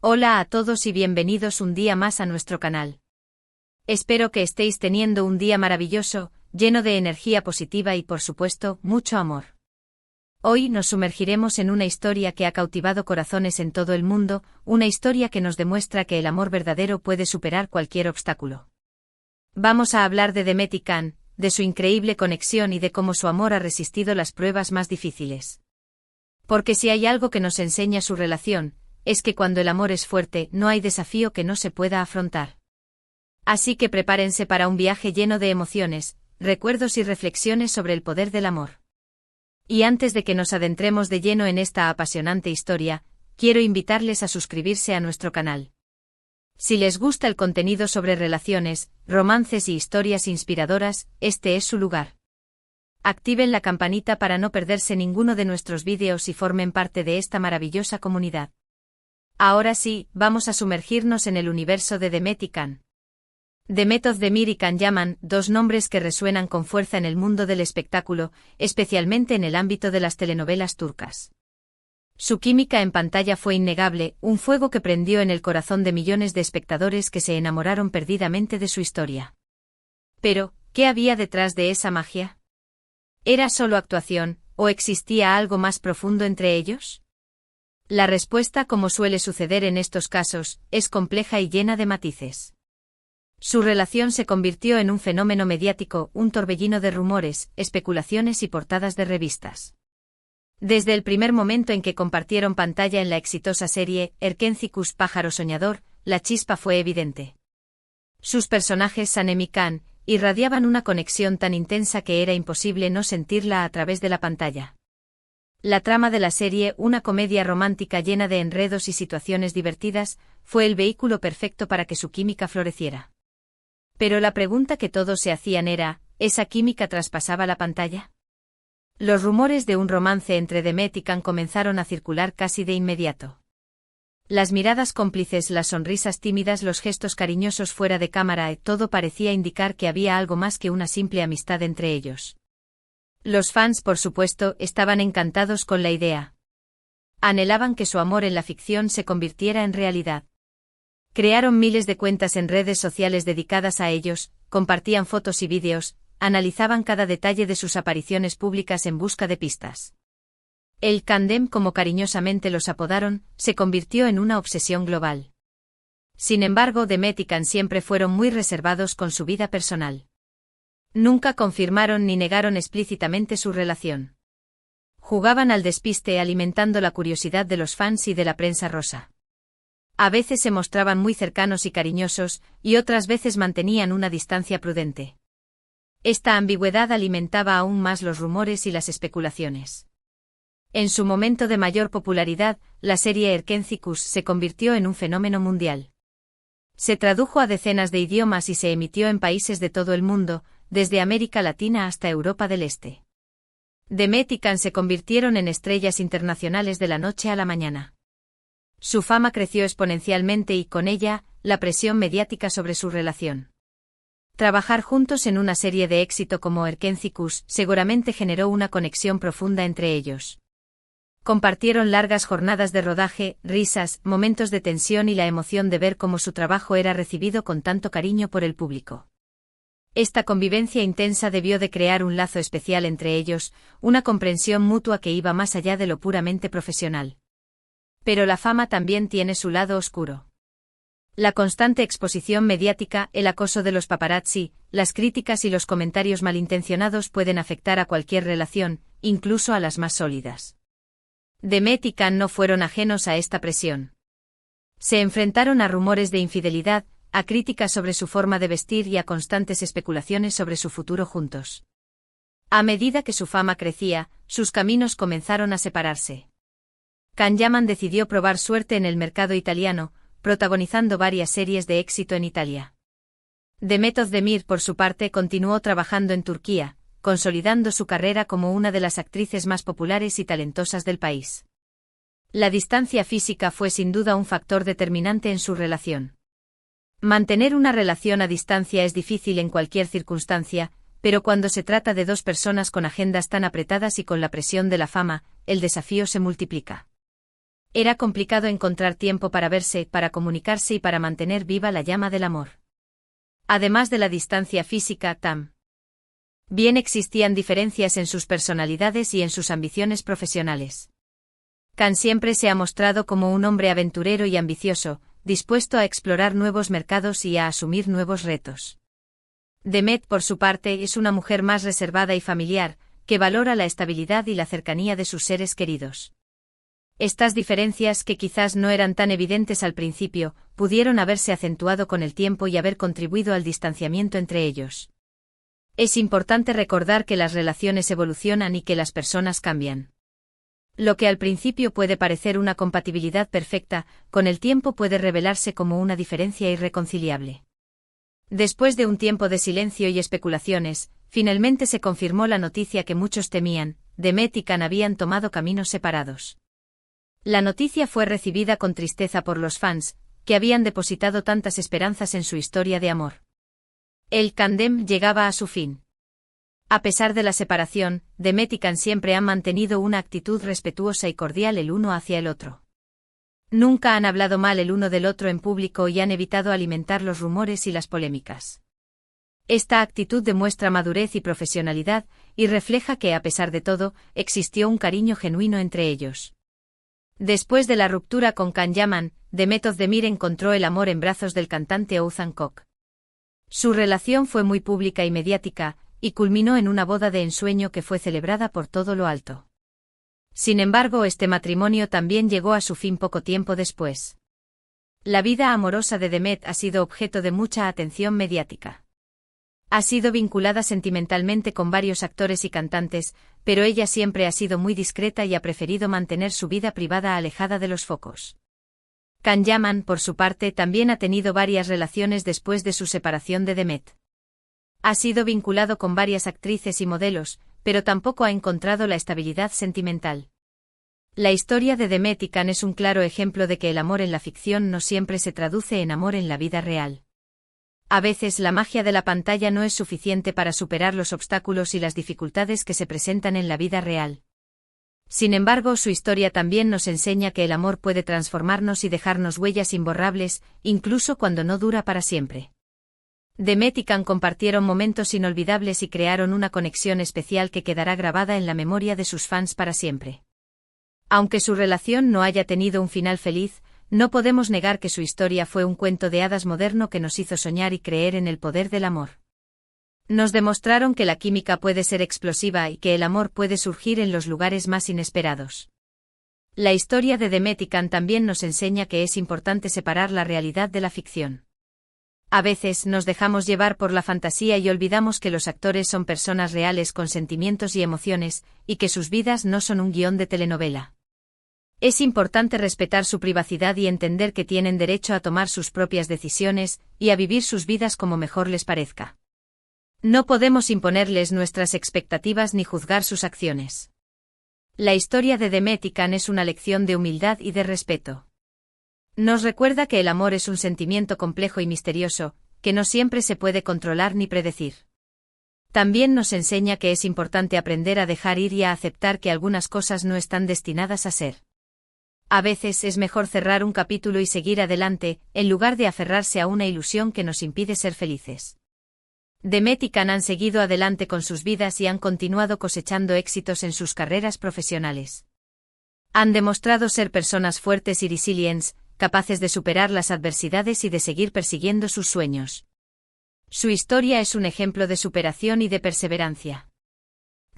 Hola a todos y bienvenidos un día más a nuestro canal. Espero que estéis teniendo un día maravilloso, lleno de energía positiva y por supuesto, mucho amor. Hoy nos sumergiremos en una historia que ha cautivado corazones en todo el mundo, una historia que nos demuestra que el amor verdadero puede superar cualquier obstáculo. Vamos a hablar de Demet y Can, de su increíble conexión y de cómo su amor ha resistido las pruebas más difíciles. Porque si hay algo que nos enseña su relación, es que cuando el amor es fuerte no hay desafío que no se pueda afrontar. Así que prepárense para un viaje lleno de emociones, recuerdos y reflexiones sobre el poder del amor. Y antes de que nos adentremos de lleno en esta apasionante historia, quiero invitarles a suscribirse a nuestro canal. Si les gusta el contenido sobre relaciones, romances y historias inspiradoras, este es su lugar. Activen la campanita para no perderse ninguno de nuestros vídeos y formen parte de esta maravillosa comunidad. Ahora sí, vamos a sumergirnos en el universo de Demet y Can. Demet Özdemir y Can Yaman, dos nombres que resuenan con fuerza en el mundo del espectáculo, especialmente en el ámbito de las telenovelas turcas. Su química en pantalla fue innegable, un fuego que prendió en el corazón de millones de espectadores que se enamoraron perdidamente de su historia. Pero, ¿qué había detrás de esa magia? ¿Era solo actuación, o existía algo más profundo entre ellos? La respuesta, como suele suceder en estos casos, es compleja y llena de matices. Su relación se convirtió en un fenómeno mediático, un torbellino de rumores, especulaciones y portadas de revistas. Desde el primer momento en que compartieron pantalla en la exitosa serie Erkenci Kuş Pájaro Soñador, la chispa fue evidente. Sus personajes Sanem y Can irradiaban una conexión tan intensa que era imposible no sentirla a través de la pantalla. La trama de la serie, una comedia romántica llena de enredos y situaciones divertidas, fue el vehículo perfecto para que su química floreciera. Pero la pregunta que todos se hacían era, ¿esa química traspasaba la pantalla? Los rumores de un romance entre Demet y Can comenzaron a circular casi de inmediato. Las miradas cómplices, las sonrisas tímidas, los gestos cariñosos fuera de cámara, todo parecía indicar que había algo más que una simple amistad entre ellos. Los fans, por supuesto, estaban encantados con la idea. Anhelaban que su amor en la ficción se convirtiera en realidad. Crearon miles de cuentas en redes sociales dedicadas a ellos, compartían fotos y vídeos, analizaban cada detalle de sus apariciones públicas en busca de pistas. El Candem, como cariñosamente los apodaron, se convirtió en una obsesión global. Sin embargo, Demet y Can siempre fueron muy reservados con su vida personal. Nunca confirmaron ni negaron explícitamente su relación. Jugaban al despiste alimentando la curiosidad de los fans y de la prensa rosa. A veces se mostraban muy cercanos y cariñosos, y otras veces mantenían una distancia prudente. Esta ambigüedad alimentaba aún más los rumores y las especulaciones. En su momento de mayor popularidad, la serie Erkenci Kuş se convirtió en un fenómeno mundial. Se tradujo a decenas de idiomas y se emitió en países de todo el mundo, desde América Latina hasta Europa del Este. Demet y Can se convirtieron en estrellas internacionales de la noche a la mañana. Su fama creció exponencialmente y con ella, la presión mediática sobre su relación. Trabajar juntos en una serie de éxito como Erkenci Kuş seguramente generó una conexión profunda entre ellos. Compartieron largas jornadas de rodaje, risas, momentos de tensión y la emoción de ver cómo su trabajo era recibido con tanto cariño por el público. Esta convivencia intensa debió de crear un lazo especial entre ellos, una comprensión mutua que iba más allá de lo puramente profesional. Pero la fama también tiene su lado oscuro. La constante exposición mediática, el acoso de los paparazzi, las críticas y los comentarios malintencionados pueden afectar a cualquier relación, incluso a las más sólidas. Demet y Can no fueron ajenos a esta presión. Se enfrentaron a rumores de infidelidad, a críticas sobre su forma de vestir y a constantes especulaciones sobre su futuro juntos. A medida que su fama crecía, sus caminos comenzaron a separarse. Can Yaman decidió probar suerte en el mercado italiano, protagonizando varias series de éxito en Italia. Demet Özdemir, por su parte, continuó trabajando en Turquía, consolidando su carrera como una de las actrices más populares y talentosas del país. La distancia física fue sin duda un factor determinante en su relación. Mantener una relación a distancia es difícil en cualquier circunstancia, pero cuando se trata de dos personas con agendas tan apretadas y con la presión de la fama, el desafío se multiplica. Era complicado encontrar tiempo para verse, para comunicarse y para mantener viva la llama del amor. Además de la distancia física, también existían diferencias en sus personalidades y en sus ambiciones profesionales. Khan siempre se ha mostrado como un hombre aventurero y ambicioso, dispuesto a explorar nuevos mercados y a asumir nuevos retos. Demet, por su parte, es una mujer más reservada y familiar, que valora la estabilidad y la cercanía de sus seres queridos. Estas diferencias, que quizás no eran tan evidentes al principio, pudieron haberse acentuado con el tiempo y haber contribuido al distanciamiento entre ellos. Es importante recordar que las relaciones evolucionan y que las personas cambian. Lo que al principio puede parecer una compatibilidad perfecta, con el tiempo puede revelarse como una diferencia irreconciliable. Después de un tiempo de silencio y especulaciones, finalmente se confirmó la noticia que muchos temían: Demet y Khan habían tomado caminos separados. La noticia fue recibida con tristeza por los fans, que habían depositado tantas esperanzas en su historia de amor. El tándem llegaba a su fin. A pesar de la separación, Demet y Khan siempre han mantenido una actitud respetuosa y cordial el uno hacia el otro. Nunca han hablado mal el uno del otro en público y han evitado alimentar los rumores y las polémicas. Esta actitud demuestra madurez y profesionalidad, y refleja que, a pesar de todo, existió un cariño genuino entre ellos. Después de la ruptura con Can Yaman, Demet Özdemir encontró el amor en brazos del cantante Oğuzhan Koç. Su relación fue muy pública y mediática, y culminó en una boda de ensueño que fue celebrada por todo lo alto. Sin embargo, este matrimonio también llegó a su fin poco tiempo después. La vida amorosa de Demet ha sido objeto de mucha atención mediática. Ha sido vinculada sentimentalmente con varios actores y cantantes, pero ella siempre ha sido muy discreta y ha preferido mantener su vida privada alejada de los focos. Can Yaman, por su parte, también ha tenido varias relaciones después de su separación de Demet. Ha sido vinculado con varias actrices y modelos, pero tampoco ha encontrado la estabilidad sentimental. La historia de Demet y Khan es un claro ejemplo de que el amor en la ficción no siempre se traduce en amor en la vida real. A veces la magia de la pantalla no es suficiente para superar los obstáculos y las dificultades que se presentan en la vida real. Sin embargo, su historia también nos enseña que el amor puede transformarnos y dejarnos huellas imborrables, incluso cuando no dura para siempre. Demet y Khan compartieron momentos inolvidables y crearon una conexión especial que quedará grabada en la memoria de sus fans para siempre. Aunque su relación no haya tenido un final feliz, no podemos negar que su historia fue un cuento de hadas moderno que nos hizo soñar y creer en el poder del amor. Nos demostraron que la química puede ser explosiva y que el amor puede surgir en los lugares más inesperados. La historia de Demet y Khan también nos enseña que es importante separar la realidad de la ficción. A veces nos dejamos llevar por la fantasía y olvidamos que los actores son personas reales con sentimientos y emociones, y que sus vidas no son un guión de telenovela. Es importante respetar su privacidad y entender que tienen derecho a tomar sus propias decisiones, y a vivir sus vidas como mejor les parezca. No podemos imponerles nuestras expectativas ni juzgar sus acciones. La historia de Demet y Khan es una lección de humildad y de respeto. Nos recuerda que el amor es un sentimiento complejo y misterioso, que no siempre se puede controlar ni predecir. También nos enseña que es importante aprender a dejar ir y a aceptar que algunas cosas no están destinadas a ser. A veces es mejor cerrar un capítulo y seguir adelante, en lugar de aferrarse a una ilusión que nos impide ser felices. Demet y Khan han seguido adelante con sus vidas y han continuado cosechando éxitos en sus carreras profesionales. Han demostrado ser personas fuertes y resilientes, capaces de superar las adversidades y de seguir persiguiendo sus sueños. Su historia es un ejemplo de superación y de perseverancia.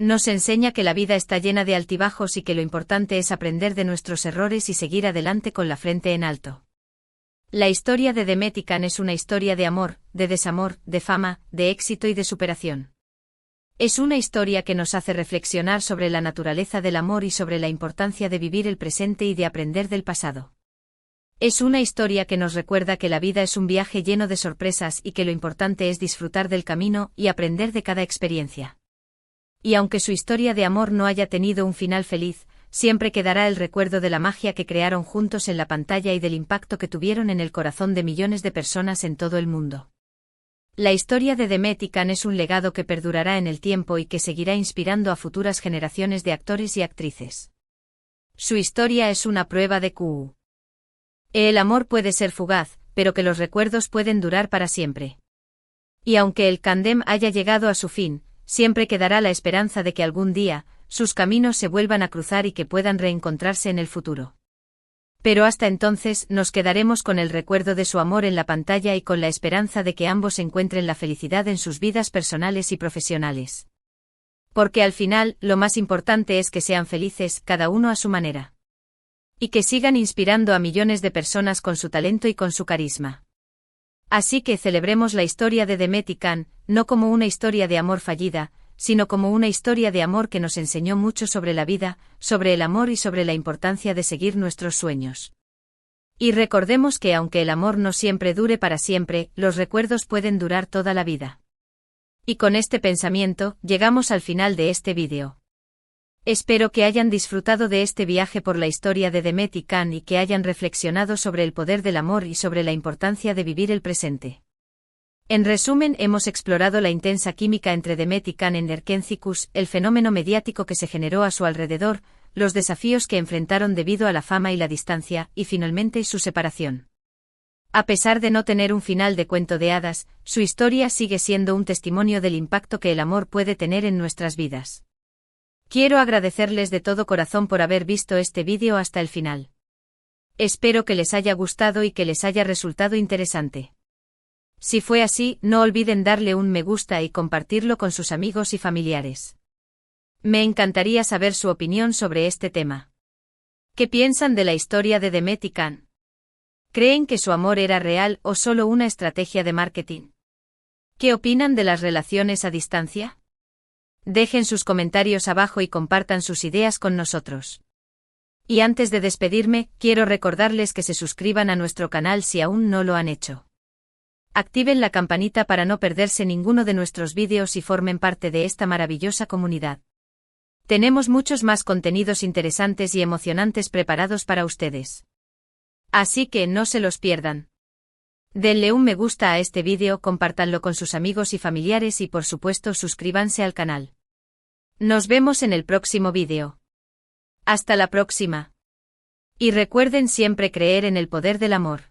Nos enseña que la vida está llena de altibajos y que lo importante es aprender de nuestros errores y seguir adelante con la frente en alto. La historia de Demet y Khan es una historia de amor, de desamor, de fama, de éxito y de superación. Es una historia que nos hace reflexionar sobre la naturaleza del amor y sobre la importancia de vivir el presente y de aprender del pasado. Es una historia que nos recuerda que la vida es un viaje lleno de sorpresas y que lo importante es disfrutar del camino y aprender de cada experiencia. Y aunque su historia de amor no haya tenido un final feliz, siempre quedará el recuerdo de la magia que crearon juntos en la pantalla y del impacto que tuvieron en el corazón de millones de personas en todo el mundo. La historia de Demet y Khan es un legado que perdurará en el tiempo y que seguirá inspirando a futuras generaciones de actores y actrices. Su historia es una prueba de que el amor puede ser fugaz, pero que los recuerdos pueden durar para siempre. Y aunque el tándem haya llegado a su fin, siempre quedará la esperanza de que algún día, sus caminos se vuelvan a cruzar y que puedan reencontrarse en el futuro. Pero hasta entonces nos quedaremos con el recuerdo de su amor en la pantalla y con la esperanza de que ambos encuentren la felicidad en sus vidas personales y profesionales. Porque al final, lo más importante es que sean felices, cada uno a su manera. Y que sigan inspirando a millones de personas con su talento y con su carisma. Así que celebremos la historia de Demet y Can, no como una historia de amor fallida, sino como una historia de amor que nos enseñó mucho sobre la vida, sobre el amor y sobre la importancia de seguir nuestros sueños. Y recordemos que aunque el amor no siempre dure para siempre, los recuerdos pueden durar toda la vida. Y con este pensamiento, llegamos al final de este vídeo. Espero que hayan disfrutado de este viaje por la historia de Demet y Can y que hayan reflexionado sobre el poder del amor y sobre la importancia de vivir el presente. En resumen, hemos explorado la intensa química entre Demet y Can en Erkentzikos, el fenómeno mediático que se generó a su alrededor, los desafíos que enfrentaron debido a la fama y la distancia, y finalmente su separación. A pesar de no tener un final de cuento de hadas, su historia sigue siendo un testimonio del impacto que el amor puede tener en nuestras vidas. Quiero agradecerles de todo corazón por haber visto este vídeo hasta el final. Espero que les haya gustado y que les haya resultado interesante. Si fue así, no olviden darle un me gusta y compartirlo con sus amigos y familiares. Me encantaría saber su opinión sobre este tema. ¿Qué piensan de la historia de Demet y Can? ¿Creen que su amor era real o solo una estrategia de marketing? ¿Qué opinan de las relaciones a distancia? Dejen sus comentarios abajo y compartan sus ideas con nosotros. Y antes de despedirme, quiero recordarles que se suscriban a nuestro canal si aún no lo han hecho. Activen la campanita para no perderse ninguno de nuestros vídeos y formen parte de esta maravillosa comunidad. Tenemos muchos más contenidos interesantes y emocionantes preparados para ustedes. Así que no se los pierdan. Denle un me gusta a este vídeo, compártanlo con sus amigos y familiares y por supuesto suscríbanse al canal. Nos vemos en el próximo vídeo. Hasta la próxima. Y recuerden siempre creer en el poder del amor.